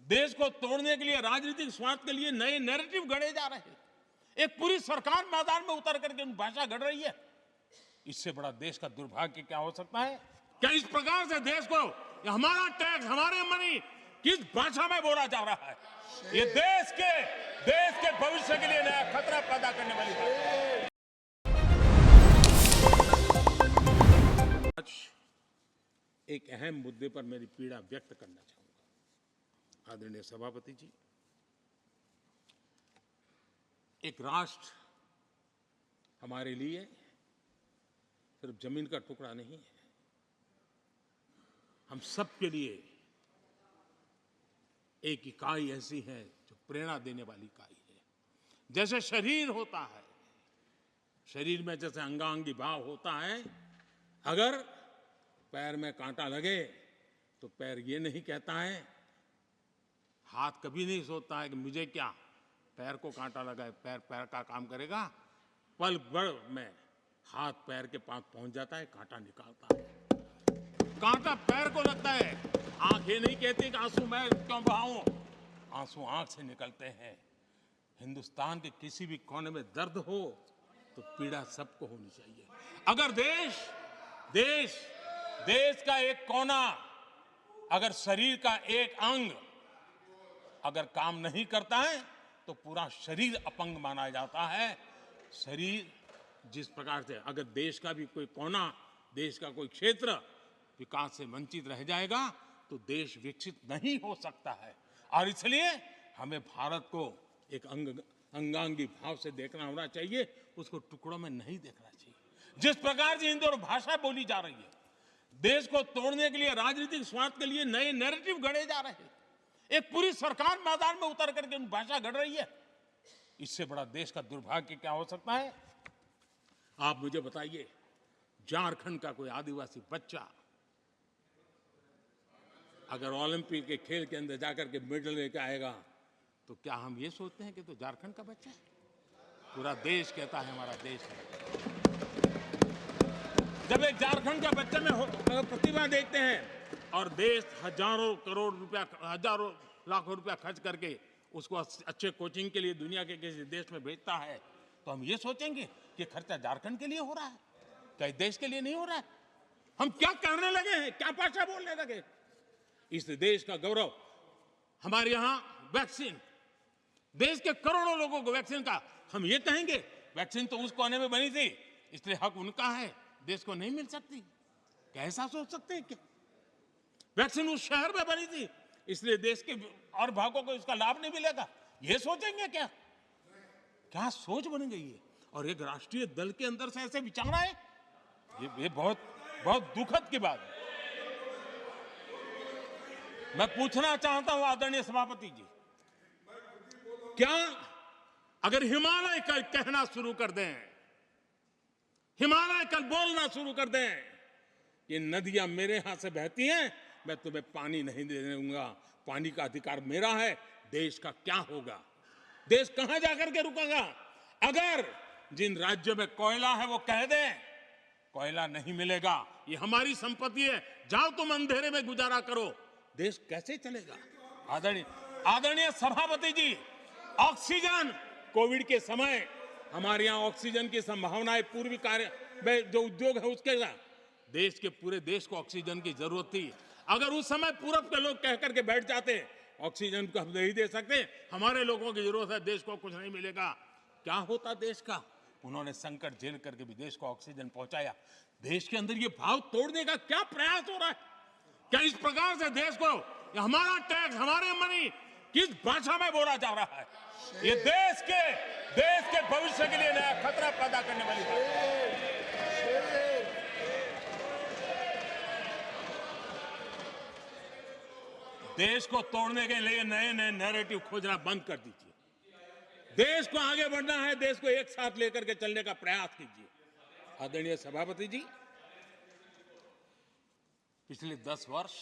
देश को तोड़ने के लिए, राजनीतिक स्वार्थ के लिए नए नैरेटिव गढ़े जा रहे हैं। एक पूरी सरकार मैदान में उतर करके भाषा गढ़ रही है। इससे बड़ा देश का दुर्भाग्य क्या हो सकता है? क्या इस प्रकार से देश को हमारा टैक्स, हमारे मनी किस भाषा में बोला जा रहा है? ये देश के भविष्य के लिए नया खतरा पैदा करने वाली बात है। आज एक अहम मुद्दे पर मेरी पीड़ा व्यक्त करना चाहूंगा। आदरणीय सभापति जी, एक राष्ट्र हमारे लिए सिर्फ जमीन का टुकड़ा नहीं है, हम सब के लिए एक इकाई ऐसी है जो प्रेरणा देने वाली इकाई है। जैसे शरीर होता है, शरीर में जैसे अंगांगी भाव होता है, अगर पैर में कांटा लगे तो पैर ये नहीं कहता है, हाथ कभी नहीं सोचता है कि मुझे क्या, पैर को कांटा लगा है, पैर पैर का काम करेगा। पल भर में हाथ पैर के पास पहुंच जाता है, कांटा निकालता है। कांटा पैर को लगता है, आंख ये नहीं कहती कि आंसू मैं क्यों बहाऊं, आंसू आंख से निकलते हैं। हिंदुस्तान के किसी भी कोने में दर्द हो तो पीड़ा सबको होनी चाहिए। अगर देश का एक कोना, अगर शरीर का एक अंग अगर काम नहीं करता है तो पूरा शरीर अपंग माना जाता है। शरीर जिस प्रकार से, अगर देश का भी कोई कोना, देश का कोई क्षेत्र विकास से वंचित रह जाएगा तो देश विकसित नहीं हो सकता है। और इसलिए हमें भारत को एक अंगांगी भाव से देखना होना चाहिए, उसको टुकड़ों में नहीं देखना चाहिए। जिस प्रकार से हिंदी और भाषा बोली जा रही है, देश को तोड़ने के लिए, राजनीतिक स्वार्थ के लिए नए नैरेटिव गढ़े जा रहे हैं। एक पूरी सरकार मैदान में उतर करके भाषा गढ़ रही है। इससे बड़ा देश का दुर्भाग्य क्या हो सकता है? आप मुझे बताइए, झारखंड का कोई आदिवासी बच्चा अगर ओलंपिक के खेल के अंदर जाकर के मेडल लेकर आएगा तो क्या हम ये सोचते हैं कि तो झारखंड का बच्चा है? पूरा देश कहता है हमारा देश है। जब एक झारखंड के बच्चे में प्रतिभा देखते हैं और देश हजारों करोड़ रुपया, हजारों लाखों रुपया खर्च करके उसको अच्छे कोचिंग के लिए दुनिया के किसी देश में भेजता है, तो हम ये सोचेंगे कि खर्चा झारखंड के लिए हो रहा है, क्या देश के लिए नहीं हो रहा है? हम क्या करने लगे हैं, क्या भाषा बोलने लगे? इस देश का गौरव, हमारे यहां वैक्सीन, देश के करोड़ों लोगों को वैक्सीन का, हम ये कहेंगे वैक्सीन तो उस कोने में बनी थी इसलिए हक उनका है, देश को नहीं मिल सकती? कैसा सोच सकते हैं? क्या वैक्सीन उस शहर में बनी थी इसलिए देश के और भागों को इसका लाभ नहीं मिलेगा? ये सोचेंगे क्या? क्या सोच बन गई है? और एक राष्ट्रीय दल के अंदर से ऐसे विचार है, ये बहुत बहुत दुखद की बात है। मैं पूछना चाहता हूं आदरणीय सभापति जी, क्या अगर हिमालय कल कहना शुरू कर दें, हिमालय कल बोलना शुरू कर दें कि नदियां मेरे यहां से बहती हैं, मैं तुम्हें पानी नहीं देने दूंगा, पानी का अधिकार मेरा है, देश का क्या होगा? देश कहां जाकर के रुकेगा? अगर जिन राज्यों में कोयला है वो कह दें कोयला नहीं मिलेगा, ये हमारी संपत्ति है, जाओ तुम अंधेरे में गुजारा करो, देश कैसे चलेगा? आदरणीय सभापति जी, ऑक्सीजन, कोविड के समय हमारे यहां ऑक्सीजन की संभावनाएं, पूर्वी कार्य में जो उद्योग है उसके साथ देश के पूरे देश को ऑक्सीजन की जरूरत थी। अगर उस समय पूरब के लोग कह करके बैठ जाते ऑक्सीजन को हम नहीं दे सकते, हमारे लोगों की जरूरत है, देश को कुछ नहीं मिलेगा, क्या होता देश का? उन्होंने संकट झेल करके भी देश को ऑक्सीजन पहुंचाया। देश के अंदर ये भाव तोड़ने का क्या प्रयास हो रहा है? क्या इस प्रकार से देश को हमारा टैक्स, हमारे मनी किस भाषा में बोला जा रहा है? ये देश के भविष्य के लिए नया खतरा पैदा करने वाली बात है। देश को तोड़ने के लिए नए नए नैरेटिव खोजना बंद कर दीजिए। देश को आगे बढ़ना है, देश को एक साथ लेकर के चलने का प्रयास कीजिए। आदरणीय सभापति जी, पिछले 10 वर्ष